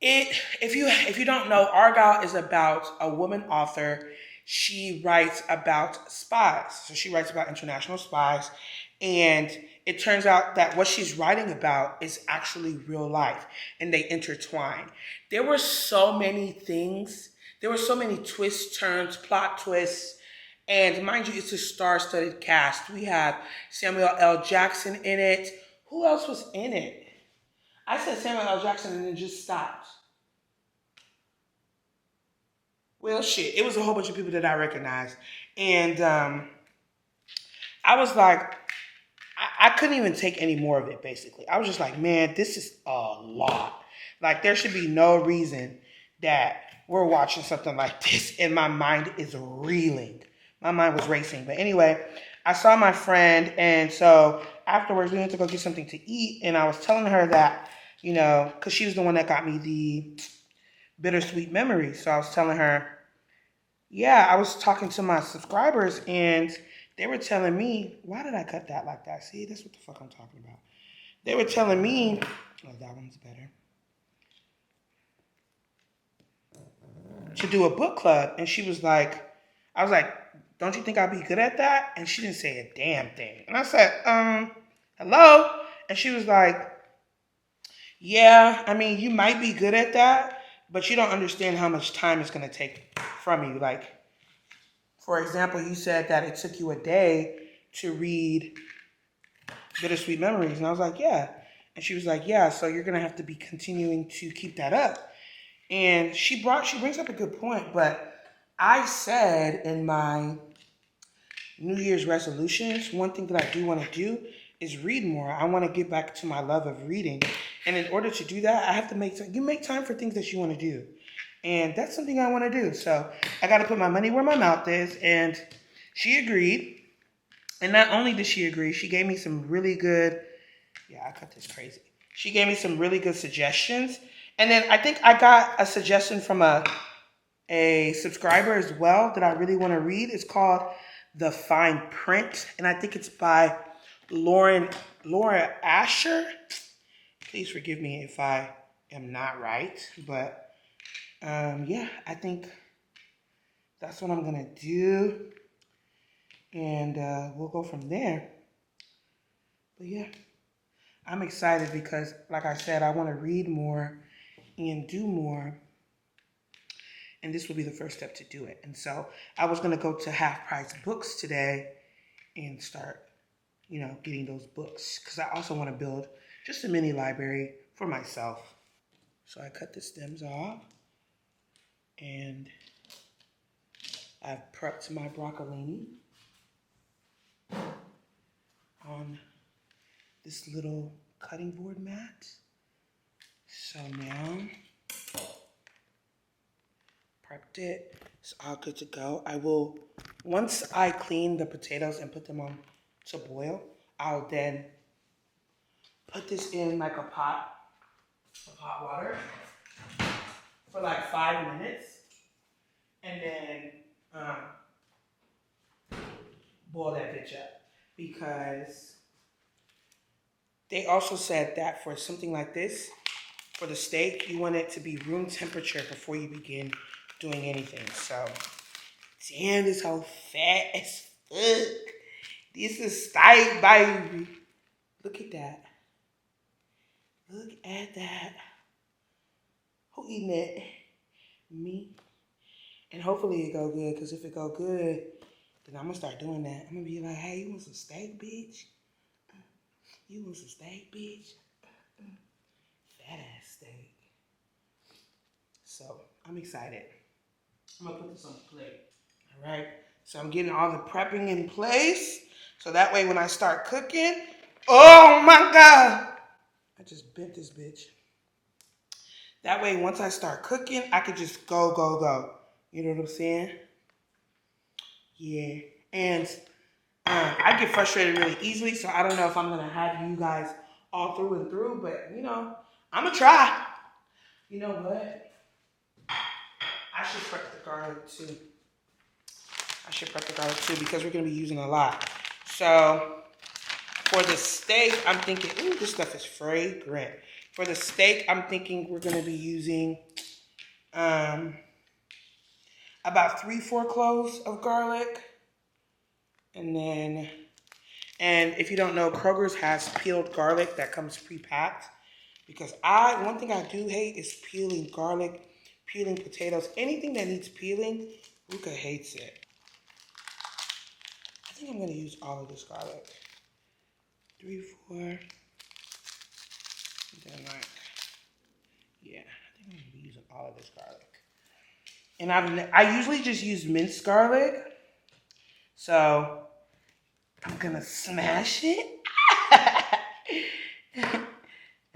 If you don't know, Argylle is about a woman author. She writes about spies. So she writes about international spies. And it turns out that what she's writing about is actually real life. And they intertwine. There were so many things. There were so many twists, turns, plot twists. And mind you, it's a star-studded cast. We have Samuel L. Jackson in it. Who else was in it? I said Samuel L. Jackson and then just stopped. Well, shit. It was a whole bunch of people that I recognized. And I was like, I couldn't even take any more of it, basically. I was just like, man, this is a lot. Like, there should be no reason that we're watching something like this and my mind is reeling. My mind was racing. But anyway, I saw my friend, and so afterwards we went to go get something to eat, and I was telling her that, because she was the one that got me the bittersweet memories. So I was telling her, yeah, I was talking to my subscribers, and they were telling me, why did I cut that like that? See, that's what the fuck I'm talking about. They were telling me, oh, that one's better, to do a book club. And she was like, I was like, don't you think I'd be good at that? And she didn't say a damn thing. And I said, hello? And she was like, yeah, I mean, you might be good at that, but you don't understand how much time it's going to take from you. Like, for example, you said that it took you a day to read Bittersweet Memories. And I was like, yeah. And she was like, yeah, so you're going to have to be continuing to keep that up. And she brings up a good point, but I said in my New Year's resolutions, one thing that I do want to do is read more. I want to get back to my love of reading. And in order to do that, I have to make time. You make time for things that you want to do. And that's something I want to do. So I got to put my money where my mouth is. And she agreed. And not only did she agree, she gave me some really good, I cut this crazy. She gave me some really good suggestions. And then I think I got a suggestion from a subscriber as well that I really want to read. It's called The Fine Print. And I think it's by Laura Asher. Please forgive me if I am not right. But I think that's what I'm going to do. And we'll go from there. But yeah, I'm excited because, like I said, I want to read more and do more. And this will be the first step to do it. And so I was going to go to Half Price Books today and start, getting those books. Because I also want to build just a mini library for myself. So I cut the stems off. And I've prepped my broccolini on this little cutting board mat. So now, prepped it. It's all good to go. I will, once I clean the potatoes and put them on to boil, I'll then put this in like a pot of hot water for like 5 minutes. And then boil that bitch up. Because they also said that for something like this, for the steak, you want it to be room temperature before you begin doing anything. So, damn, this whole fat as fuck. This is steak, baby. Look at that. Look at that. Who eating it? Me. And hopefully it go good, because if it go good, then I'm going to start doing that. I'm going to be like, hey, you want some steak, bitch? You want some steak, bitch? Fat ass steak. So, I'm excited. I'm going to put this on the plate. All right. So, I'm getting all the prepping in place. So, that way when I start cooking, oh my God. I just bent this bitch. That way, once I start cooking, I can just go, go, go. You know what I'm saying? Yeah. And I get frustrated really easily, so I don't know if I'm going to have you guys all through and through, but, I'm going to try. You know what? I should prep the garlic, too. Because we're going to be using a lot. So, for the steak, I'm thinking, ooh, this stuff is fragrant. For the steak, I'm thinking we're going to be using about 3-4 cloves of garlic. And if you don't know, Kroger's has peeled garlic that comes pre-packed. Because one thing I do hate is peeling garlic, peeling potatoes. Anything that needs peeling, Ruka hates it. I think I'm going to use all of this garlic. 3, 4. And then I think I'm going to be using all of this garlic. And I usually just use minced garlic. So I'm going to smash it.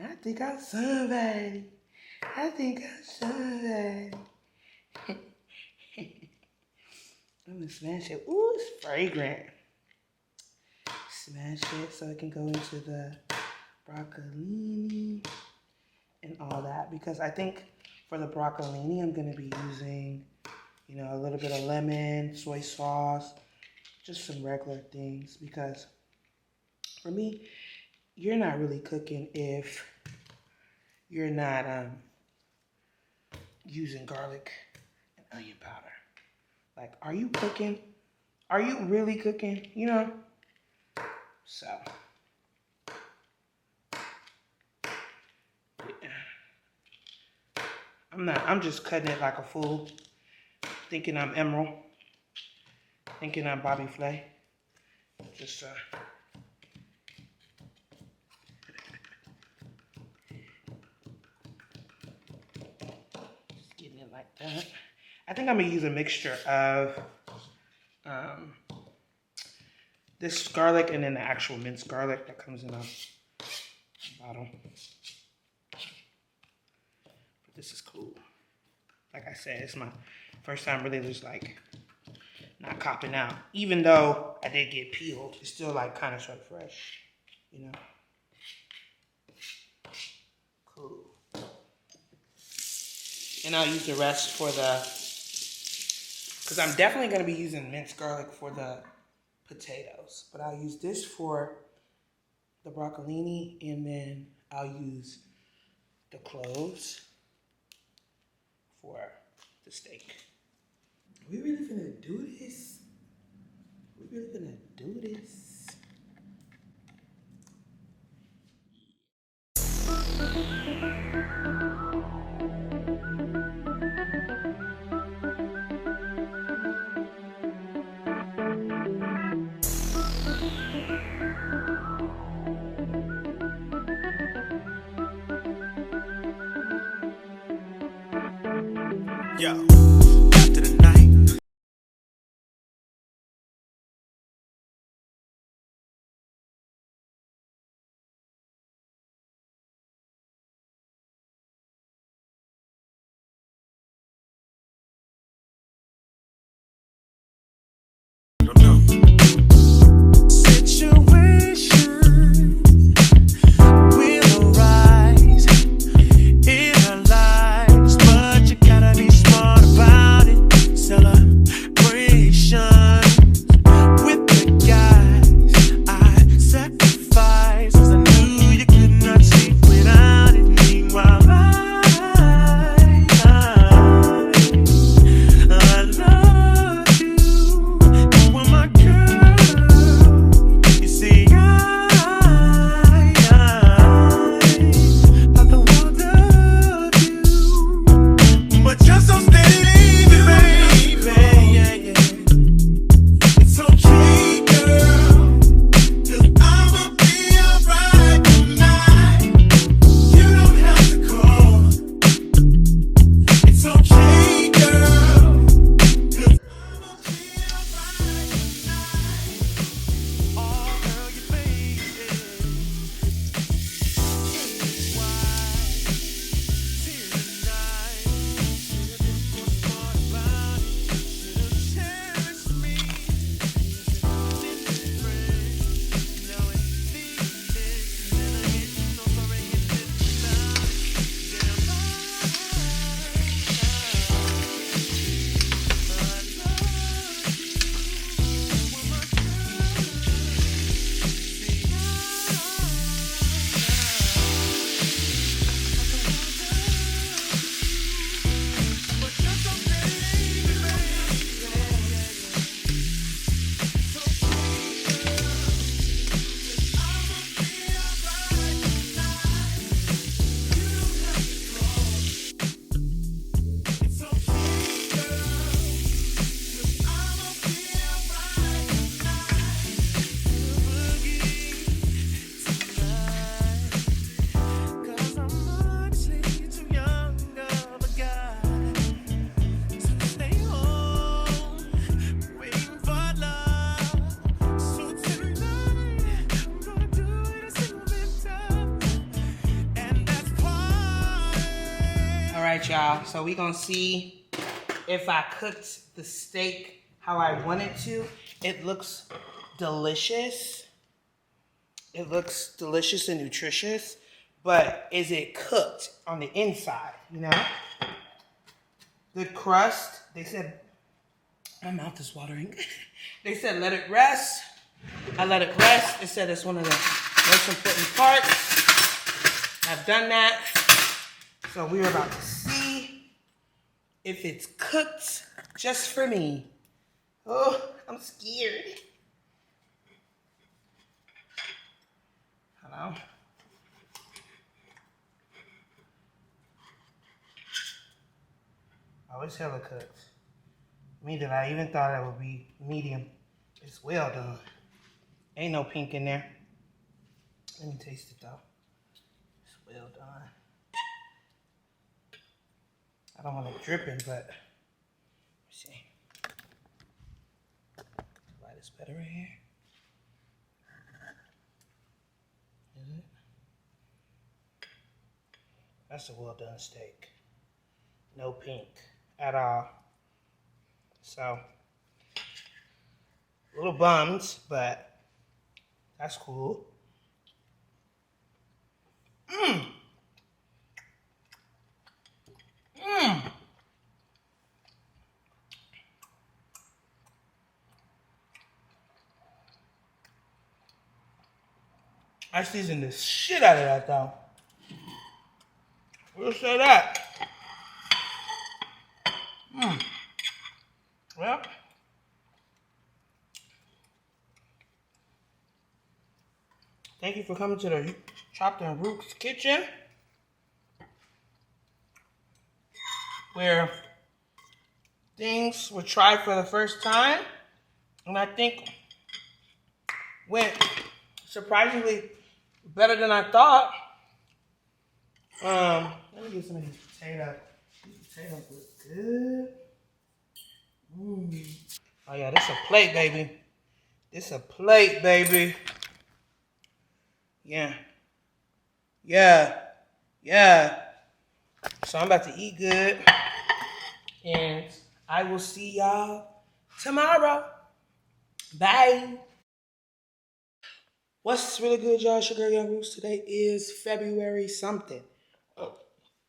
I think I'm somebody. I'm going to smash it. Ooh, it's fragrant. Smash it so it can go into the broccolini and all that. Because I think for the broccolini, I'm going to be using, a little bit of lemon, soy sauce, just some regular things. Because for me, you're not really cooking if you're not using garlic and onion powder. Like, are you cooking? Are you really cooking? So, yeah. I'm just cutting it like a fool, thinking I'm Emerald, thinking I'm Bobby Flay. Just getting it like that. I think I'm gonna use a mixture of this garlic and then the actual minced garlic that comes in a bottle. But this is cool. Like I said, it's my first time really just like not copping out. Even though I did get peeled, it's still like kind of sort of fresh, you know? Cool. And I'll use the rest for the, because I'm definitely going to be using minced garlic for the potatoes. But I'll use this for the broccolini, and then I'll use the cloves for the steak. We really gonna do this? We really gonna do this? Yo, after the night. Alright, y'all, so we gonna see if I cooked the steak how I wanted to. It looks delicious. It looks delicious and nutritious, but is it cooked on the inside, you know? The crust, they said, my mouth is watering. They said let it rest. I let it rest. It said it's one of the most important parts. I've done that. So we're about to see if it's cooked just for me. Oh, I'm scared. Hello? Oh, it's hella cooked. Me that I even thought it would be medium. It's well done. Ain't no pink in there. Let me taste it though. It's well done. I don't want it dripping, but let's see. Light is better right here. That's a well done steak. No pink at all. So, a little bummed, but that's cool. Mmm. Mmm. I seasoned the shit out of that though. We'll say that. Mmm. Well. Thank you for coming to the Chopped and Roots kitchen, where things were tried for the first time, and I think went surprisingly better than I thought. Let me get some of these potatoes. These potatoes look good. Oh yeah, this a plate, baby. This a plate, baby. Yeah. So I'm about to eat good, and I will see y'all tomorrow. Bye. What's really good, y'all? It's your girl, Young Roots. Today is February something.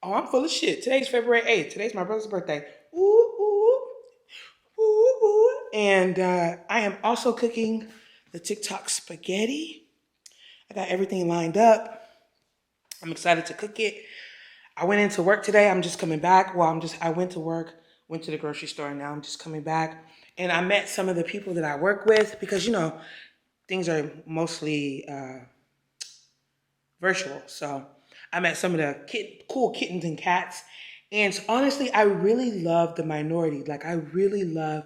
Oh, I'm full of shit. Today's February 8th. Today's my brother's birthday. Ooh. And I am also cooking the TikTok spaghetti. I got everything lined up. I'm excited to cook it. I went into work today. I'm just coming back. I went to work, went to the grocery store, and now I'm just coming back. And I met some of the people that I work with because, you know, things are mostly virtual. So I met some of the cool kittens and cats. And honestly, I really love the minority. Like, I really love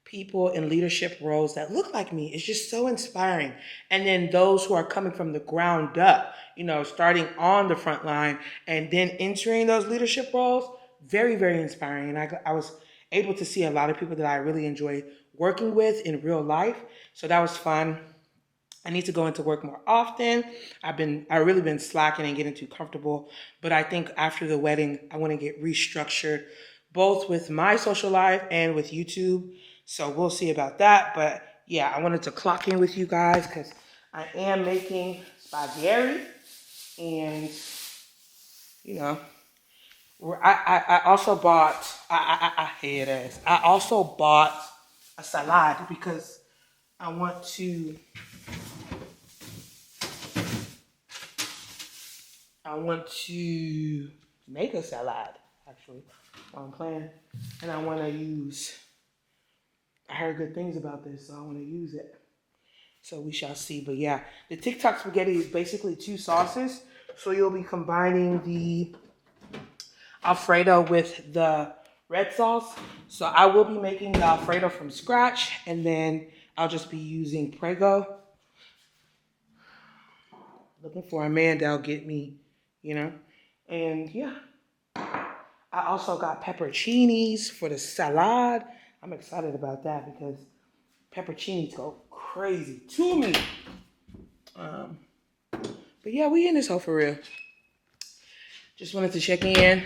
people in leadership roles that look like me. It's just so inspiring. And then those who are coming from the ground up, you know, starting on the front line and then entering those leadership roles, very, very inspiring. And I was able to see a lot of people that I really enjoy working with in real life. So that was fun. I need to go into work more often. I've really been slacking and getting too comfortable. But I think after the wedding, I want to get restructured, both with my social life and with YouTube. So we'll see about that. But yeah, I wanted to clock in with you guys because I am making spaghetti. And, you know, I also bought, I hate ass. I also bought a salad because I want to make a salad, actually, while I'm playing. And I want to I heard good things about this, so I want to use it. So we shall see. But yeah, the TikTok spaghetti is basically 2 sauces. So you'll be combining the Alfredo with the red sauce. So I will be making the Alfredo from scratch, and then I'll just be using Prego. Looking for a man that'll get me, you know. And yeah, I also got pepperoncinis for the salad. I'm excited about that because pepperoncinis go crazy to me. But yeah, we in this hole for real. Just wanted to check in.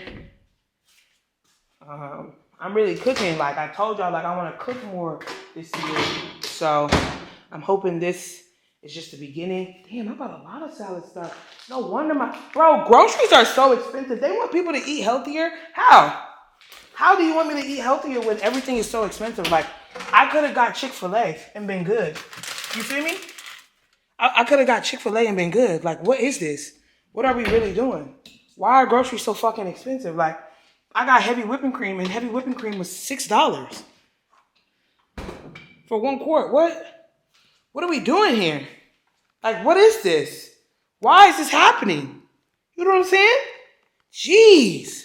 I'm really cooking. Like I told y'all, like I want to cook more this year. So I'm hoping this is just the beginning. Damn, I bought a lot of salad stuff. No wonder groceries are so expensive. They want people to eat healthier. How do you want me to eat healthier when everything is so expensive? Like, I could have got Chick-fil-A and been good. You feel me? I could have got Chick-fil-A and been good. Like, what is this? What are we really doing? Why are groceries so fucking expensive? Like, I got heavy whipping cream, and heavy whipping cream was $6 for 1 quart. What are we doing here? Like, what is this? Why is this happening? You know what I'm saying? Jeez.